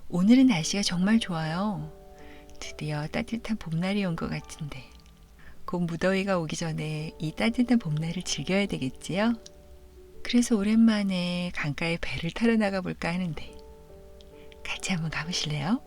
오늘은 날씨가 정말 좋아요. 드디어 따뜻한 봄날이 온 것 같은데 곧 무더위가 오기 전에 이 따뜻한 봄날을 즐겨야 되겠지요? 그래서 오랜만에 강가에 배를 타러 나가 볼까 하는데 같이 한번 가보실래요?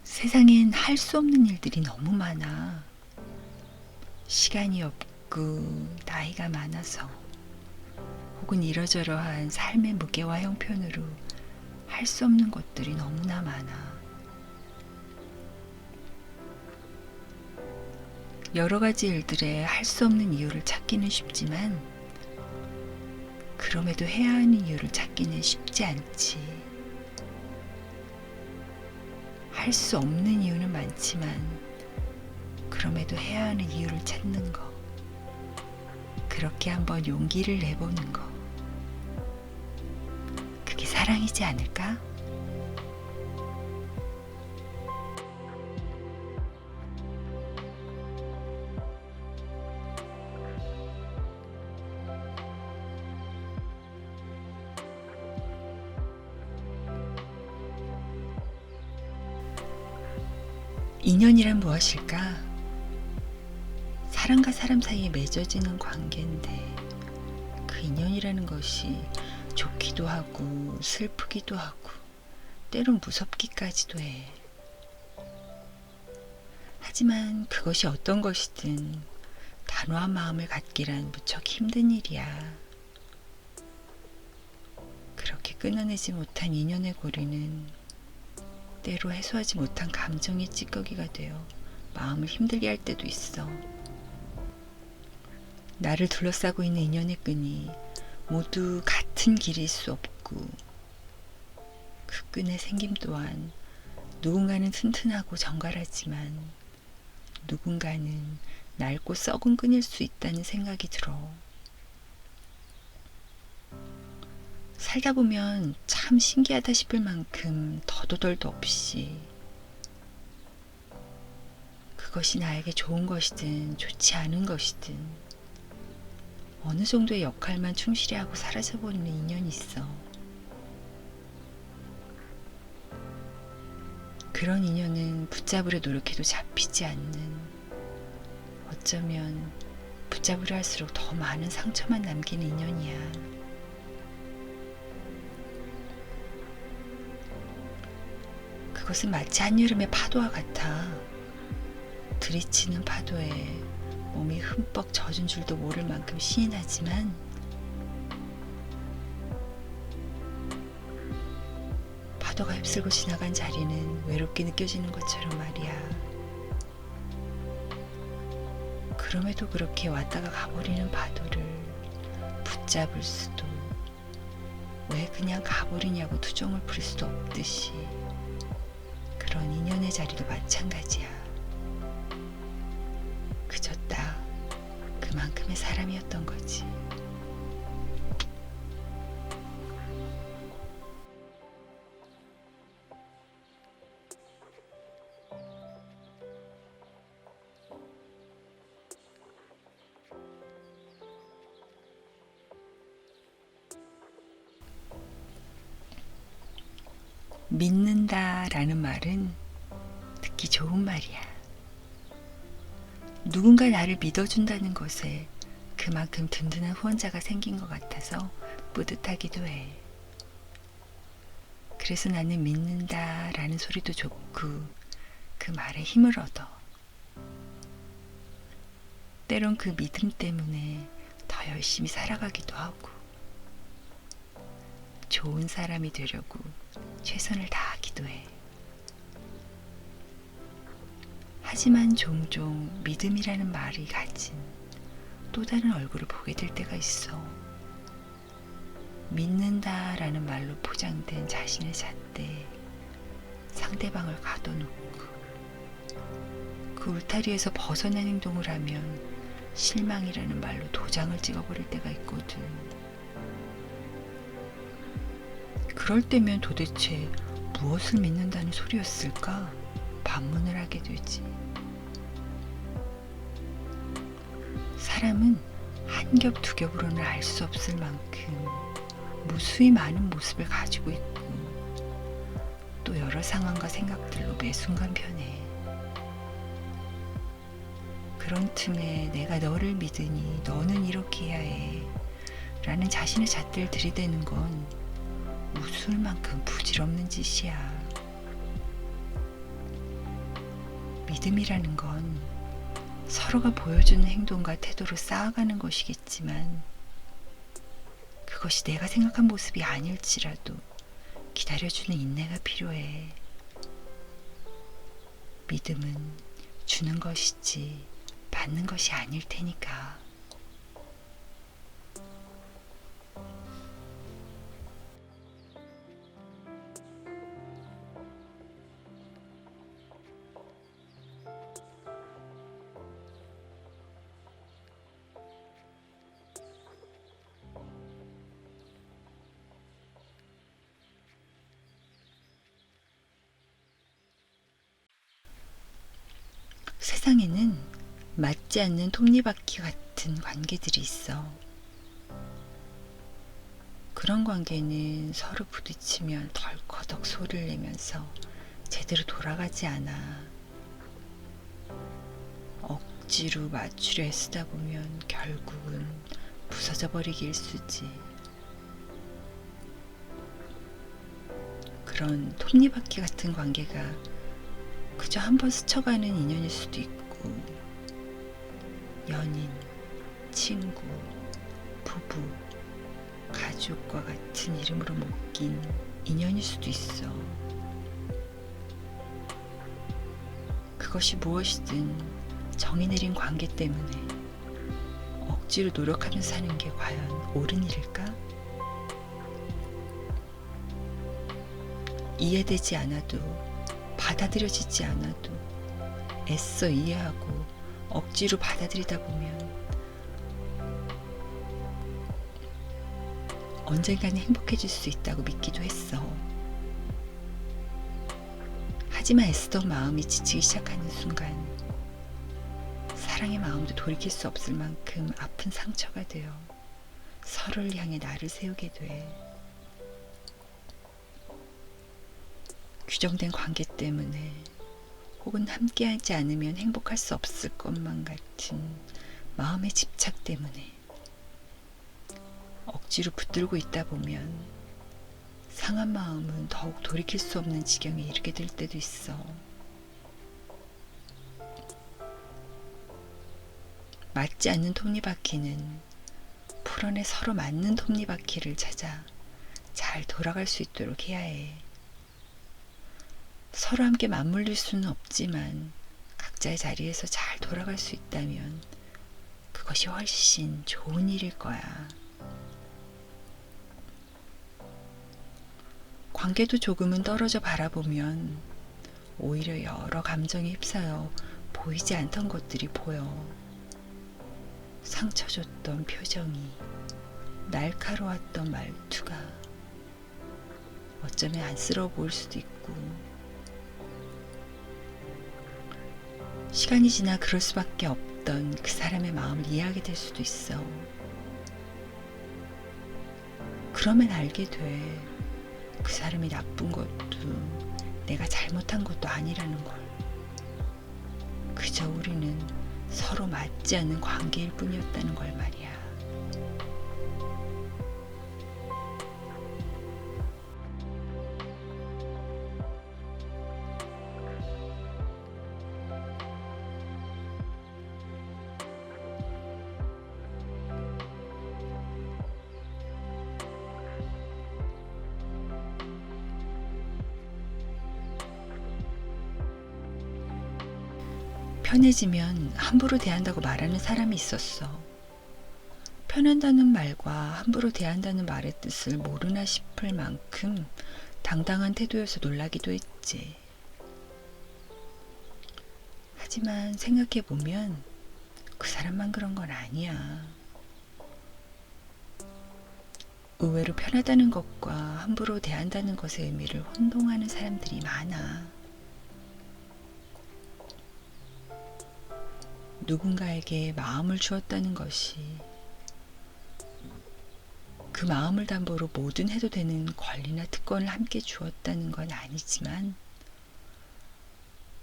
세상엔 할 수 없는 일들이 너무 많아. 시간이 없고 나이가 많아서 혹은 이러저러한 삶의 무게와 형편으로 할 수 없는 것들이 너무나 많아. 여러 가지 일들에 할 수 없는 이유를 찾기는 쉽지만 그럼에도 해야 하는 이유를 찾기는 쉽지 않지. 할 수 없는 이유는 많지만 그럼에도 해야 하는 이유를 찾는 거. 그렇게 한번 용기를 내보는 거. 그게 사랑이지 않을까? 인연이란 무엇일까? 사람과 사람 사이에 맺어지는 관계인데 그 인연이라는 것이 좋기도 하고 슬프기도 하고 때론 무섭기까지도 해. 하지만 그것이 어떤 것이든 단호한 마음을 갖기란 무척 힘든 일이야. 그렇게 끊어내지 못한 인연의 고리는 때로 해소하지 못한 감정의 찌꺼기가 되어 마음을 힘들게 할 때도 있어. 나를 둘러싸고 있는 인연의 끈이 모두 같은 길일 수 없고 그 끈의 생김 또한 누군가는 튼튼하고 정갈하지만 누군가는 낡고 썩은 끈일 수 있다는 생각이 들어. 살다 보면 참 신기하다 싶을 만큼 더도덜도 없이 그것이 나에게 좋은 것이든 좋지 않은 것이든 어느 정도의 역할만 충실히 하고 사라져버리는 인연이 있어. 그런 인연은 붙잡으려 노력해도 잡히지 않는, 어쩌면 붙잡으려 할수록 더 많은 상처만 남기는 인연이야. 그것은 마치 한여름의 파도와 같아. 들이치는 파도에 몸이 흠뻑 젖은 줄도 모를 만큼 신이 나지만 파도가 휩쓸고 지나간 자리는 외롭게 느껴지는 것처럼 말이야. 그럼에도 그렇게 왔다가 가버리는 파도를 붙잡을 수도, 왜 그냥 가버리냐고 투정을 부릴 수도 없듯이 그런 인연의 자리도 마찬가지야. 그저 딱 그만큼의 사람이었던 거지. 믿는다라는 말은 듣기 좋은 말이야. 누군가 나를 믿어준다는 것에 그만큼 든든한 후원자가 생긴 것 같아서 뿌듯하기도 해. 그래서 나는 믿는다라는 소리도 좋고 그 말에 힘을 얻어. 때론 그 믿음 때문에 더 열심히 살아가기도 하고 좋은 사람이 되려고 최선을 다하기도 해. 하지만 종종 믿음이라는 말이 가진 또 다른 얼굴을 보게 될 때가 있어. 믿는다라는 말로 포장된 자신의 잣대에 상대방을 가둬놓고 그 울타리에서 벗어난 행동을 하면 실망이라는 말로 도장을 찍어버릴 때가 있거든. 그럴 때면 도대체 무엇을 믿는다는 소리였을까? 반문을 하게 되지. 사람은 한 겹 두 겹으로는 알 수 없을 만큼 무수히 많은 모습을 가지고 있고 또 여러 상황과 생각들로 매 순간 변해. 그런 틈에 내가 너를 믿으니 너는 이렇게 해야 해 라는 자신의 잣대를 들이대는 건 웃을 만큼 부질없는 짓이야. 믿음이라는 건 서로가 보여주는 행동과 태도로 쌓아가는 것이겠지만 그것이 내가 생각한 모습이 아닐지라도 기다려주는 인내가 필요해. 믿음은 주는 것이지 받는 것이 아닐 테니까. 세상에는 맞지 않는 톱니바퀴 같은 관계들이 있어. 그런 관계는 서로 부딪히면 덜커덕 소리를 내면서 제대로 돌아가지 않아. 억지로 맞추려 애쓰다 보면 결국은 부서져 버리기 일쑤지. 그런 톱니바퀴 같은 관계가 그저 한번 스쳐가는 인연일 수도 있고 연인, 친구, 부부, 가족과 같은 이름으로 묶인 인연일 수도 있어. 그것이 무엇이든 정이 내린 관계 때문에 억지로 노력하면서 사는 게 과연 옳은 일일까? 이해되지 않아도 받아들여지지 않아도 애써 이해하고 억지로 받아들이다 보면 언젠가는 행복해질 수 있다고 믿기도 했어. 하지만 애쓰던 마음이 지치기 시작하는 순간 사랑의 마음도 돌이킬 수 없을 만큼 아픈 상처가 되어 서로를 향해 나를 세우게 돼. 규정된 관계 때문에 혹은 함께하지 않으면 행복할 수 없을 것만 같은 마음의 집착 때문에 억지로 붙들고 있다 보면 상한 마음은 더욱 돌이킬 수 없는 지경에 이르게 될 때도 있어. 맞지 않는 톱니바퀴는 풀어내 서로 맞는 톱니바퀴를 찾아 잘 돌아갈 수 있도록 해야 해. 서로 함께 맞물릴 수는 없지만 각자의 자리에서 잘 돌아갈 수 있다면 그것이 훨씬 좋은 일일 거야. 관계도 조금은 떨어져 바라보면 오히려 여러 감정에 휩싸여 보이지 않던 것들이 보여. 상처 줬던 표정이, 날카로웠던 말투가 어쩌면 안쓰러워 보일 수도 있고, 시간이 지나 그럴 수밖에 없던 그 사람의 마음을 이해하게 될 수도 있어. 그러면 알게 돼. 그 사람이 나쁜 것도 내가 잘못한 것도 아니라는 걸. 그저 우리는 서로 맞지 않는 관계일 뿐이었다는 걸 말이야. 편해지면 함부로 대한다고 말하는 사람이 있었어. 편한다는 말과 함부로 대한다는 말의 뜻을 모르나 싶을 만큼 당당한 태도여서 놀라기도 했지. 하지만 생각해보면 그 사람만 그런 건 아니야. 의외로 편하다는 것과 함부로 대한다는 것의 의미를 혼동하는 사람들이 많아. 누군가에게 마음을 주었다는 것이 그 마음을 담보로 뭐든 해도 되는 권리나 특권을 함께 주었다는 건 아니지만,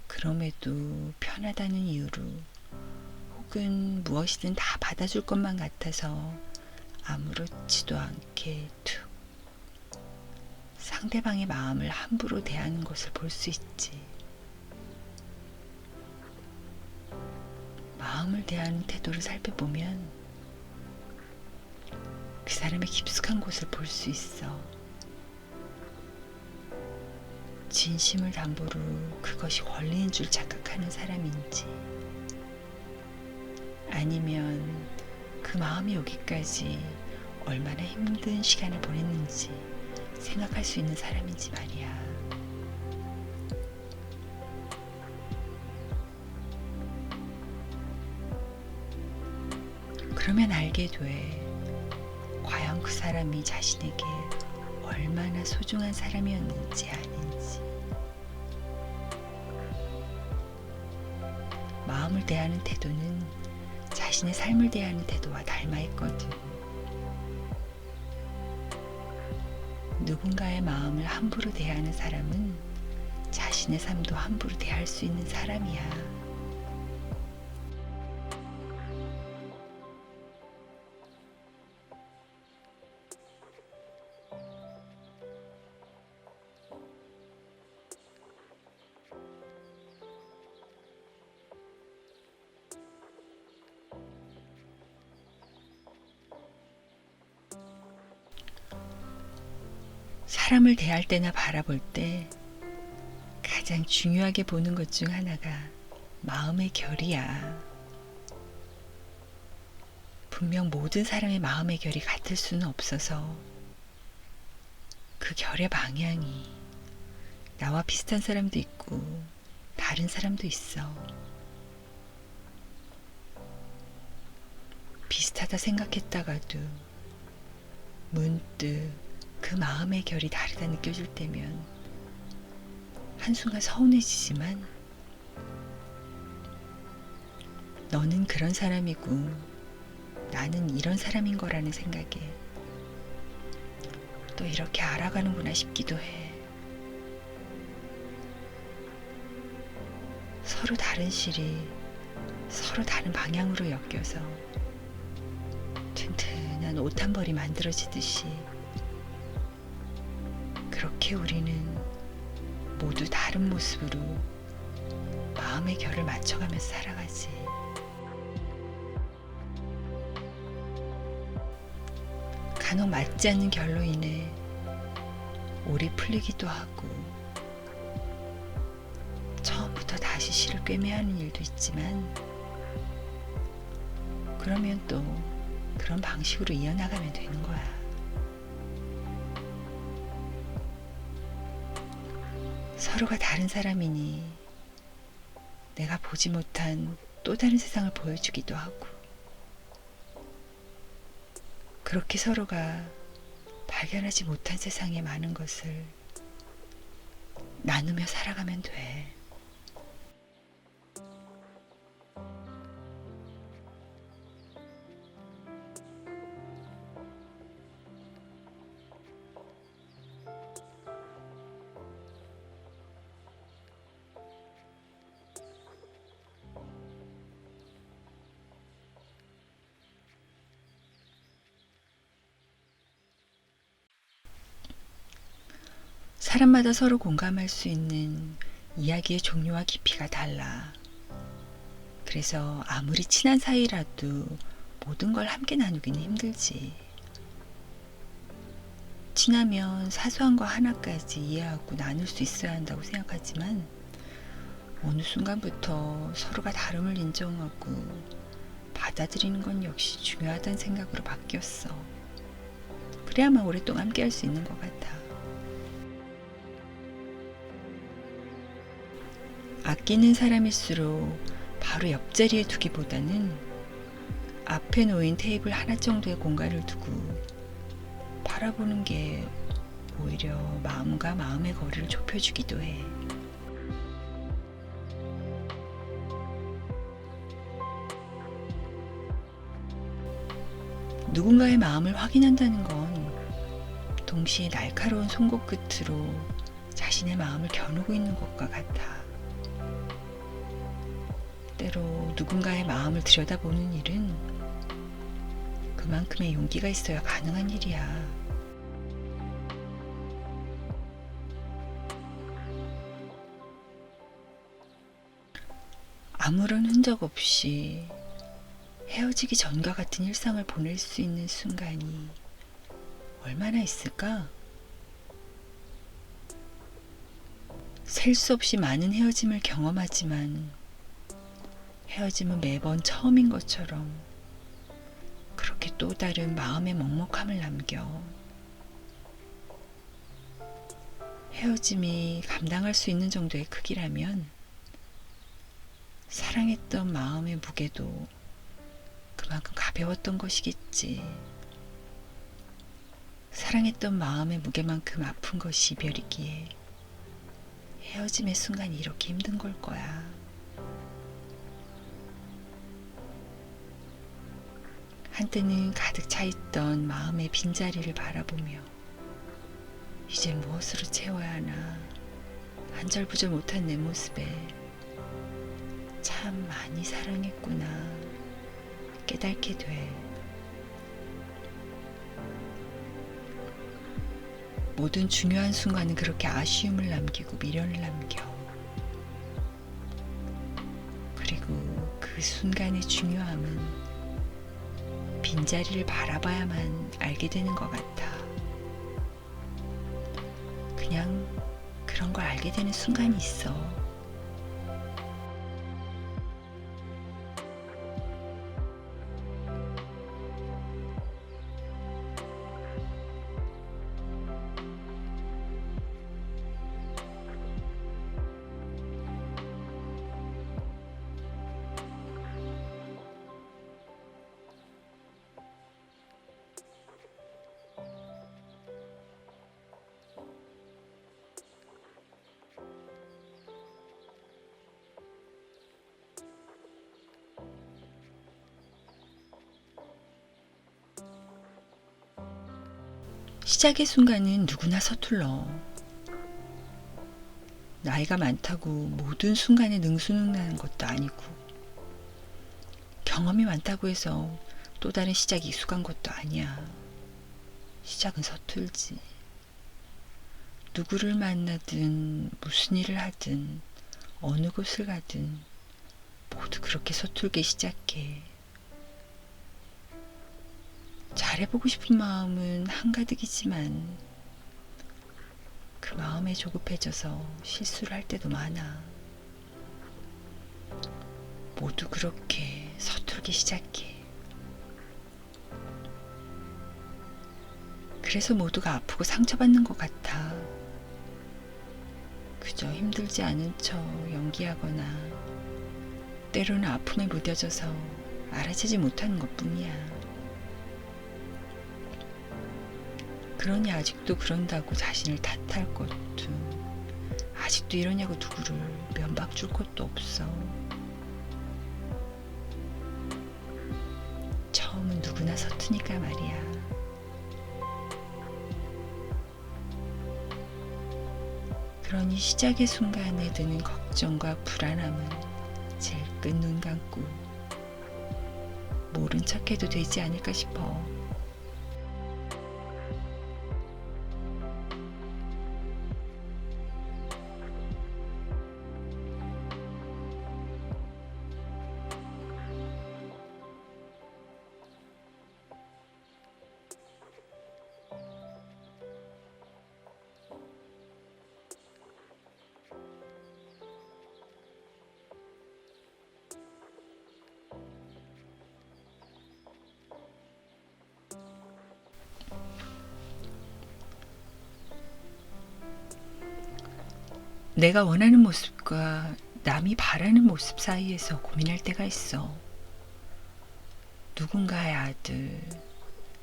그럼에도 편하다는 이유로 혹은 무엇이든 다 받아줄 것만 같아서 아무렇지도 않게 툭 상대방의 마음을 함부로 대하는 것을 볼 수 있지. 마음을 대하는 태도를 살펴보면 그 사람의 깊숙한 곳을 볼 수 있어. 진심을 담보로 그것이 권리인 줄 착각하는 사람인지, 아니면 그 마음이 오기까지 얼마나 힘든 시간을 보냈는지 생각할 수 있는 사람인지 말이야. 그러면 알게 돼. 과연 그 사람이 자신에게 얼마나 소중한 사람이었는지 아닌지. 마음을 대하는 태도는 자신의 삶을 대하는 태도와 닮아 있거든. 누군가의 마음을 함부로 대하는 사람은 자신의 삶도 함부로 대할 수 있는 사람이야. 사람을 대할 때나 바라볼 때 가장 중요하게 보는 것 중 하나가 마음의 결이야. 분명 모든 사람의 마음의 결이 같을 수는 없어서 그 결의 방향이 나와 비슷한 사람도 있고 다른 사람도 있어. 비슷하다 생각했다가도 문득 그 마음의 결이 다르다 느껴질 때면 한순간 서운해지지만, 너는 그런 사람이고 나는 이런 사람인 거라는 생각에 또 이렇게 알아가는구나 싶기도 해. 서로 다른 실이 서로 다른 방향으로 엮여서 튼튼한 옷 한 벌이 만들어지듯이, 그렇게 우리는 모두 다른 모습으로 마음의 결을 맞춰가면서 살아가지. 간혹 맞지 않는 결로 인해 오래 풀리기도 하고 처음부터 다시 실을 꿰매하는 일도 있지만, 그러면 또 그런 방식으로 이어나가면 되는 거야. 서로가 다른 사람이니 내가 보지 못한 또 다른 세상을 보여주기도 하고, 그렇게 서로가 발견하지 못한 세상의 많은 것을 나누며 살아가면 돼. 사람마다 서로 공감할 수 있는 이야기의 종류와 깊이가 달라. 그래서 아무리 친한 사이라도 모든 걸 함께 나누기는 힘들지. 친하면 사소한 거 하나까지 이해하고 나눌 수 있어야 한다고 생각하지만, 어느 순간부터 서로가 다름을 인정하고 받아들이는 건 역시 중요하다는 생각으로 바뀌었어. 그래야만 오랫동안 함께 할 수 있는 것 같아. 아끼는 사람일수록 바로 옆자리에 두기보다는 앞에 놓인 테이블 하나 정도의 공간을 두고 바라보는 게 오히려 마음과 마음의 거리를 좁혀주기도 해. 누군가의 마음을 확인한다는 건 동시에 날카로운 송곳 끝으로 자신의 마음을 겨누고 있는 것과 같아. 때로 누군가의 마음을 들여다보는 일은 그만큼의 용기가 있어야 가능한 일이야. 아무런 흔적 없이 헤어지기 전과 같은 일상을 보낼 수 있는 순간이 얼마나 있을까? 셀 수 없이 많은 헤어짐을 경험하지만 헤어짐은 매번 처음인 것처럼 그렇게 또 다른 마음의 먹먹함을 남겨. 헤어짐이 감당할 수 있는 정도의 크기라면 사랑했던 마음의 무게도 그만큼 가벼웠던 것이겠지. 사랑했던 마음의 무게만큼 아픈 것이 이별이기에 헤어짐의 순간이 이렇게 힘든 걸 거야. 한때는 가득 차있던 마음의 빈자리를 바라보며 이제 무엇으로 채워야 하나 안절부절 못한 내 모습에 참 많이 사랑했구나 깨닫게 돼. 모든 중요한 순간은 그렇게 아쉬움을 남기고 미련을 남겨. 그리고 그 순간의 중요함은 빈자리를 바라봐야만 알게 되는 것 같아. 그냥 그런 걸 알게 되는 순간이 있어. 시작의 순간은 누구나 서툴러. 나이가 많다고 모든 순간에 능수능란한 것도 아니고 경험이 많다고 해서 또 다른 시작이 익숙한 것도 아니야. 시작은 서툴지. 누구를 만나든 무슨 일을 하든 어느 곳을 가든 모두 그렇게 서툴게 시작해. 잘해보고 싶은 마음은 한가득이지만 그 마음에 조급해져서 실수를 할 때도 많아. 모두 그렇게 서툴게 시작해. 그래서 모두가 아프고 상처받는 것 같아. 그저 힘들지 않은 척 연기하거나 때로는 아픔에 무뎌져서 알아채지 못하는 것뿐이야. 그러니 아직도 그런다고 자신을 탓할 것도, 아직도 이러냐고 누구를 면박 줄 것도 없어. 처음은 누구나 서투니까 말이야. 그러니 시작의 순간에 드는 걱정과 불안함은 질끈 눈 감고 모른 척해도 되지 않을까 싶어. 내가 원하는 모습과 남이 바라는 모습 사이에서 고민할 때가 있어. 누군가의 아들,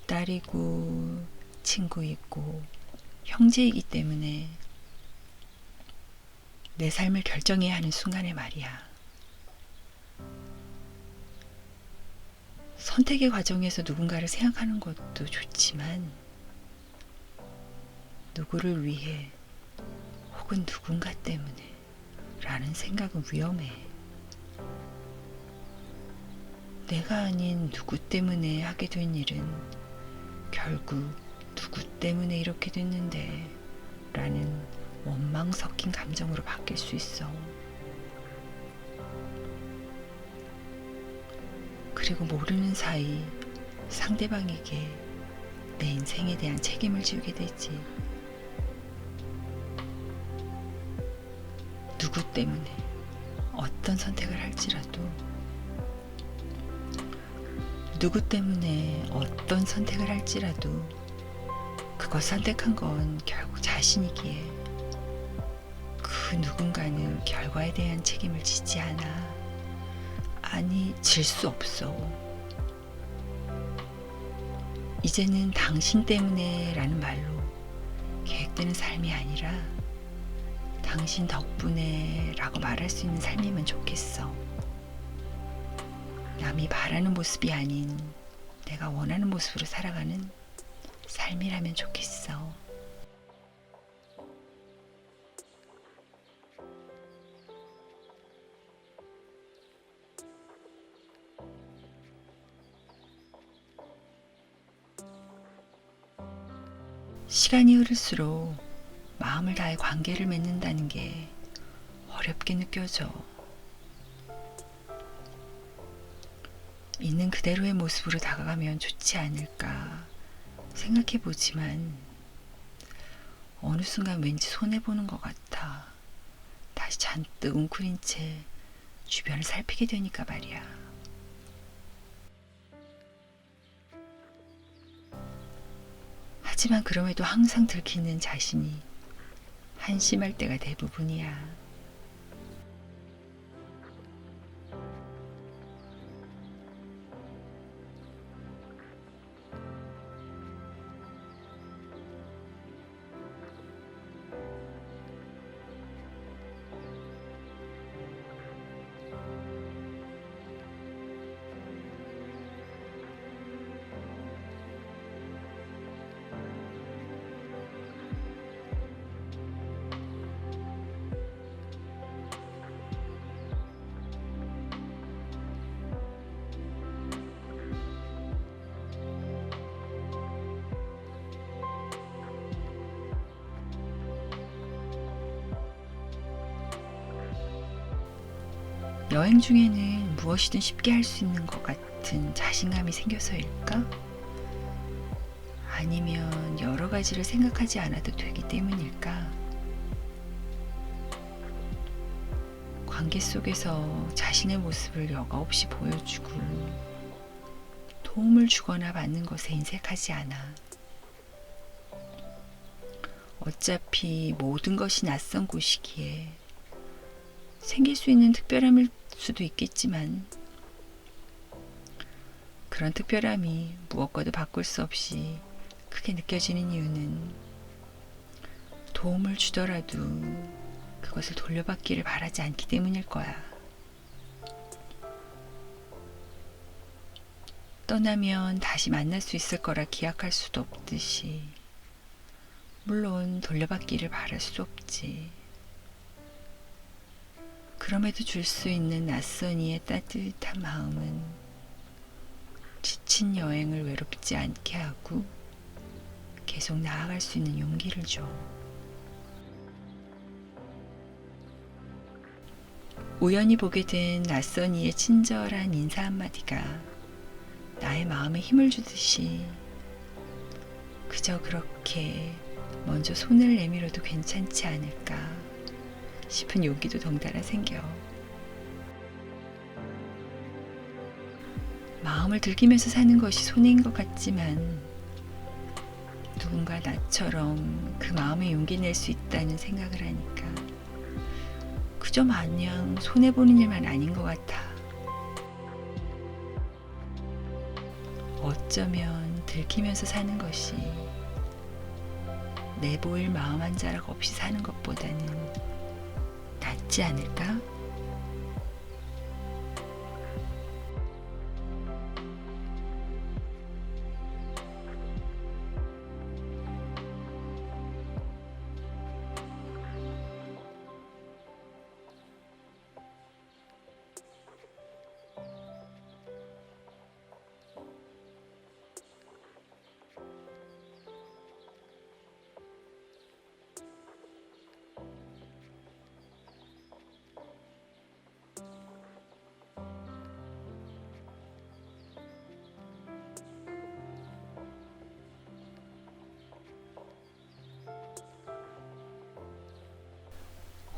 딸이고 친구이고 형제이기 때문에 내 삶을 결정해야 하는 순간에 말이야. 선택의 과정에서 누군가를 생각하는 것도 좋지만 누구를 위해 혹은 누군가 때문에 라는 생각은 위험해. 내가 아닌 누구 때문에 하게 된 일은 결국 누구 때문에 이렇게 됐는데 라는 원망 섞인 감정으로 바뀔 수 있어. 그리고 모르는 사이 상대방에게 내 인생에 대한 책임을 지우게 되지. 누구 때문에 어떤 선택을 할지라도 누구 때문에 어떤 선택을 할지라도 그것 선택한 건 결국 자신이기에 그 누군가는 결과에 대한 책임을 지지 않아. 아니, 질 수 없어. 이제는 당신 때문에 라는 말로 계획되는 삶이 아니라 당신 덕분에 라고 말할 수 있는 삶이면 좋겠어. 남이 바라는 모습이 아닌 내가 원하는 모습으로 살아가는 삶이라면 좋겠어. 시간이 흐를수록 마음을 다해 관계를 맺는다는 게 어렵게 느껴져. 있는 그대로의 모습으로 다가가면 좋지 않을까 생각해보지만 어느 순간 왠지 손해보는 것 같아. 다시 잔뜩 웅크린 채 주변을 살피게 되니까 말이야. 하지만 그럼에도 항상 들키는 자신이 한심할 때가 대부분이야. 여행 중에는 무엇이든 쉽게 할 수 있는 것 같은 자신감이 생겨서일까? 아니면 여러 가지를 생각하지 않아도 되기 때문일까? 관계 속에서 자신의 모습을 여과 없이 보여주고 도움을 주거나 받는 것에 인색하지 않아. 어차피 모든 것이 낯선 곳이기에 생길 수 있는 특별함일 수도 있겠지만 그런 특별함이 무엇과도 바꿀 수 없이 크게 느껴지는 이유는 도움을 주더라도 그것을 돌려받기를 바라지 않기 때문일 거야. 떠나면 다시 만날 수 있을 거라 기약할 수도 없듯이 물론 돌려받기를 바랄 수 없지. 그럼에도 줄 수 있는 낯선 이의 따뜻한 마음은 지친 여행을 외롭지 않게 하고 계속 나아갈 수 있는 용기를 줘. 우연히 보게 된 낯선 이의 친절한 인사 한마디가 나의 마음에 힘을 주듯이 그저 그렇게 먼저 손을 내밀어도 괜찮지 않을까 싶은 용기도 덩달아 생겨. 마음을 들키면서 사는 것이 손해인 것 같지만 누군가 나처럼 그 마음에 용기 낼 수 있다는 생각을 하니까 그저 마냥 손해보는 일만 아닌 것 같아. 어쩌면 들키면서 사는 것이 내보일 마음 한 자락 없이 사는 것보다는 낫지 않을까?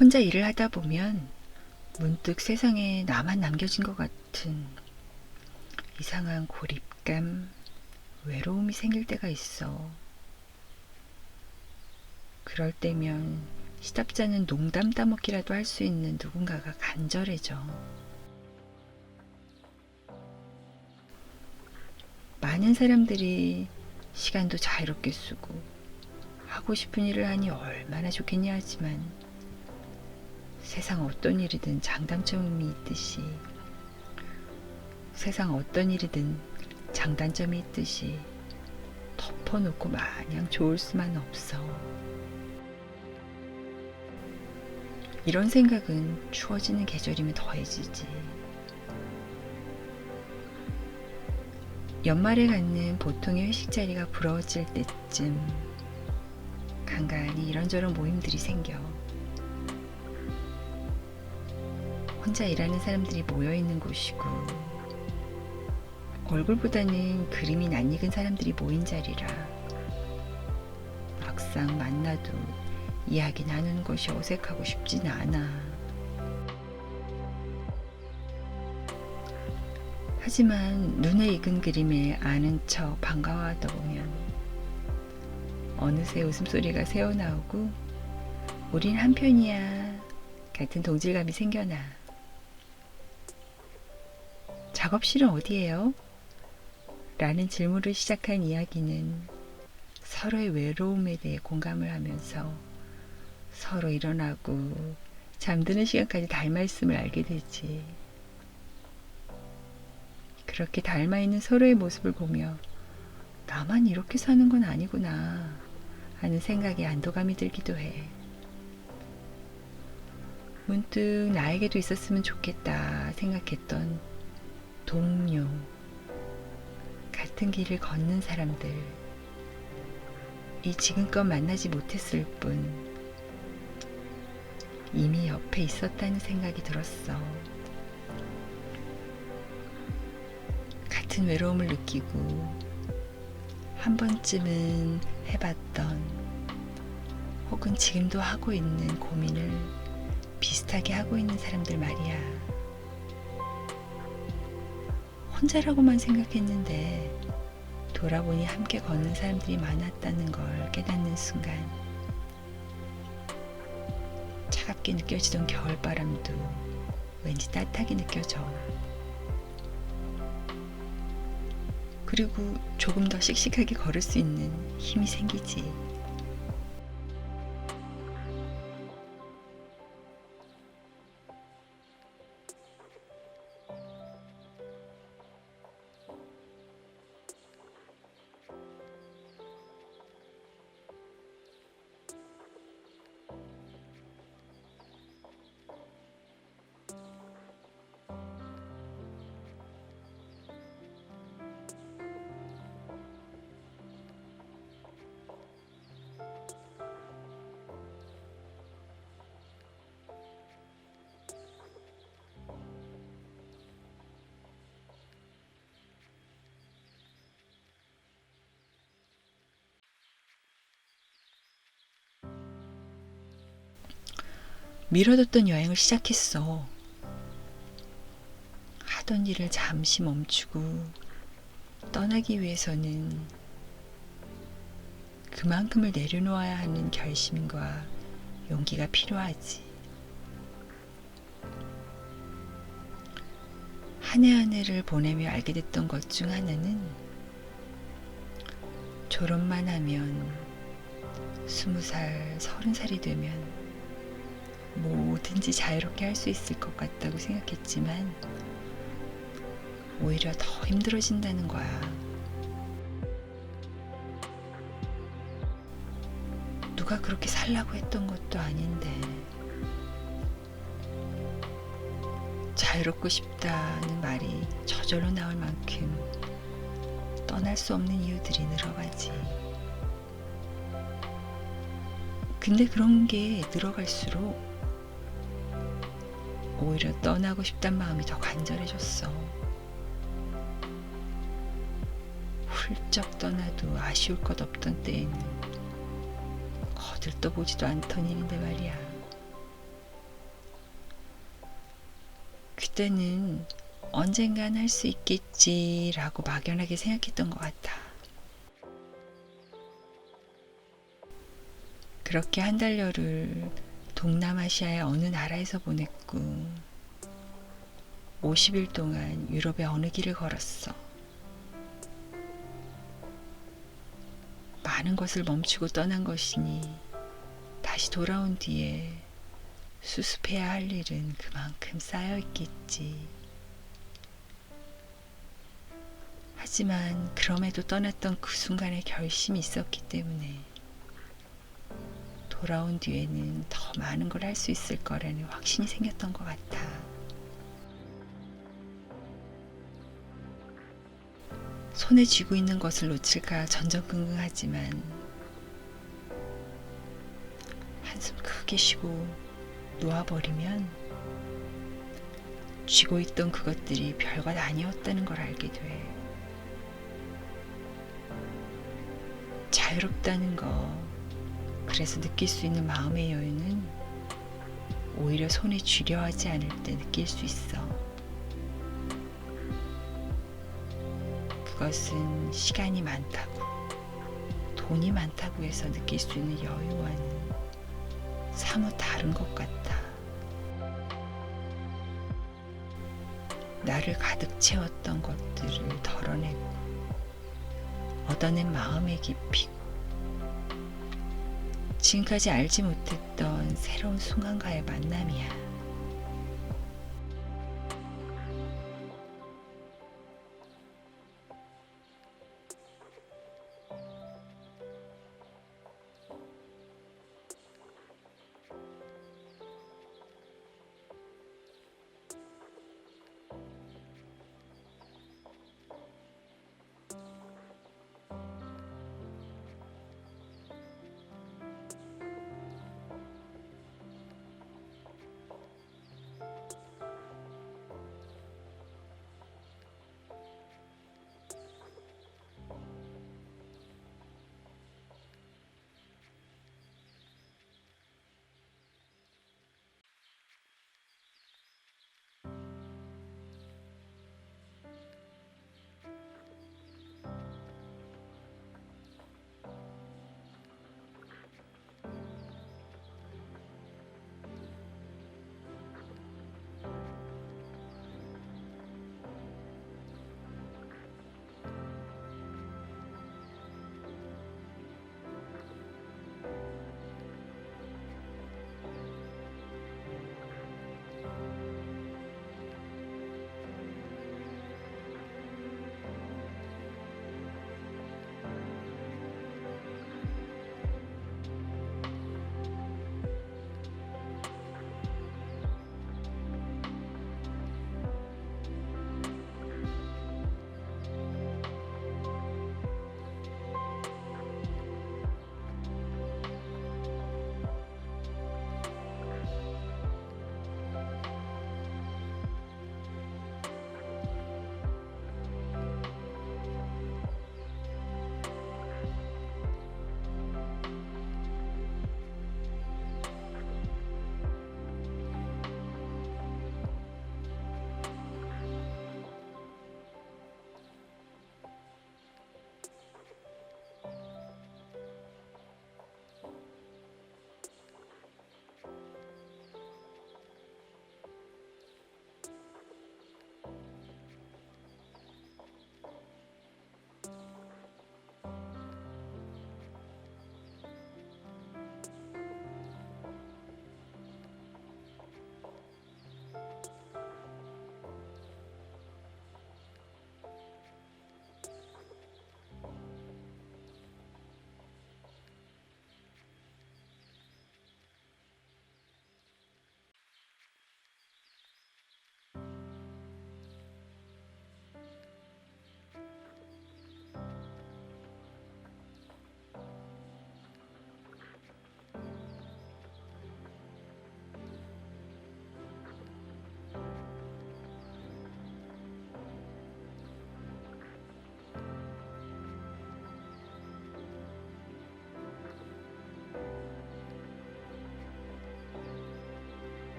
혼자 일을 하다 보면 문득 세상에 나만 남겨진 것 같은 이상한 고립감, 외로움이 생길 때가 있어. 그럴 때면 시답잖은 농담 따먹기라도 할 수 있는 누군가가 간절해져. 많은 사람들이 시간도 자유롭게 쓰고 하고 싶은 일을 하니 얼마나 좋겠냐 하지만 세상 어떤 일이든 장단점이 있듯이 덮어놓고 마냥 좋을 수만 없어. 이런 생각은 추워지는 계절이면 더해지지. 연말에 갖는 보통의 회식 자리가 부러워질 때쯤 간간히 이런저런 모임들이 생겨. 혼자 일하는 사람들이 모여있는 곳이고 얼굴보다는 그림이 낯익은 사람들이 모인 자리라 막상 만나도 이야기 나누는 것이 어색하고 쉽진 않아. 하지만 눈에 익은 그림에 아는 척 반가워하다 보면 어느새 웃음소리가 새어나오고 우린 한편이야 같은 동질감이 생겨나. 작업실은 어디예요? 라는 질문을 시작한 이야기는 서로의 외로움에 대해 공감을 하면서 서로 일어나고 잠드는 시간까지 닮아 있음을 알게 되지. 그렇게 닮아 있는 서로의 모습을 보며 나만 이렇게 사는 건 아니구나 하는 생각에 안도감이 들기도 해. 문득 나에게도 있었으면 좋겠다 생각했던 동료, 같은 길을 걷는 사람들, 이 지금껏 만나지 못했을 뿐 이미 옆에 있었다는 생각이 들었어. 같은 외로움을 느끼고 한 번쯤은 해봤던 혹은 지금도 하고 있는 고민을 비슷하게 하고 있는 사람들 말이야. 혼자라고만 생각했는데 돌아보니 함께 걷는 사람들이 많았다는 걸 깨닫는 순간 차갑게 느껴지던 겨울바람도 왠지 따뜻하게 느껴져. 그리고 조금 더 씩씩하게 걸을 수 있는 힘이 생기지. 미뤄뒀던 여행을 시작했어. 하던 일을 잠시 멈추고 떠나기 위해서는 그만큼을 내려놓아야 하는 결심과 용기가 필요하지. 한 해 한 해를 보내며 알게 됐던 것 중 하나는 졸업만 하면 20살, 30살이 되면 뭐든지 자유롭게 할 수 있을 것 같다고 생각했지만 오히려 더 힘들어진다는 거야. 누가 그렇게 살라고 했던 것도 아닌데 자유롭고 싶다는 말이 저절로 나올 만큼 떠날 수 없는 이유들이 늘어가지. 근데 그런 게 늘어갈수록 오히려 떠나고 싶단 마음이 더 간절해졌어. 훌쩍 떠나도 아쉬울 것 없던 때에는 거들떠보지도 않던 일인데 말이야. 그때는 언젠간 할 수 있겠지라고 막연하게 생각했던 것 같아. 그렇게 한 달여를 동남아시아의 어느 나라에서 보냈고 50일 동안 유럽의 어느 길을 걸었어. 많은 것을 멈추고 떠난 것이니 다시 돌아온 뒤에 수습해야 할 일은 그만큼 쌓여 있겠지. 하지만 그럼에도 떠났던 그 순간에 결심이 있었기 때문에 돌아온 뒤에는 더 많은 걸 할 수 있을 거라는 확신이 생겼던 것 같아. 손에 쥐고 있는 것을 놓칠까 전전긍긍하지만 한숨 크게 쉬고 놓아버리면 쥐고 있던 그것들이 별것 아니었다는 걸 알게 돼. 자유롭다는 거, 그래서 느낄 수 있는 마음의 여유는 오히려 손에 쥐려 하지 않을 때 느낄 수 있어. 그것은 시간이 많다고, 돈이 많다고 해서 느낄 수 있는 여유와는 사뭇 다른 것 같아. 나를 가득 채웠던 것들을 덜어내고 얻어낸 마음의 깊이고 지금까지 알지 못했던 새로운 순간과의 만남이야.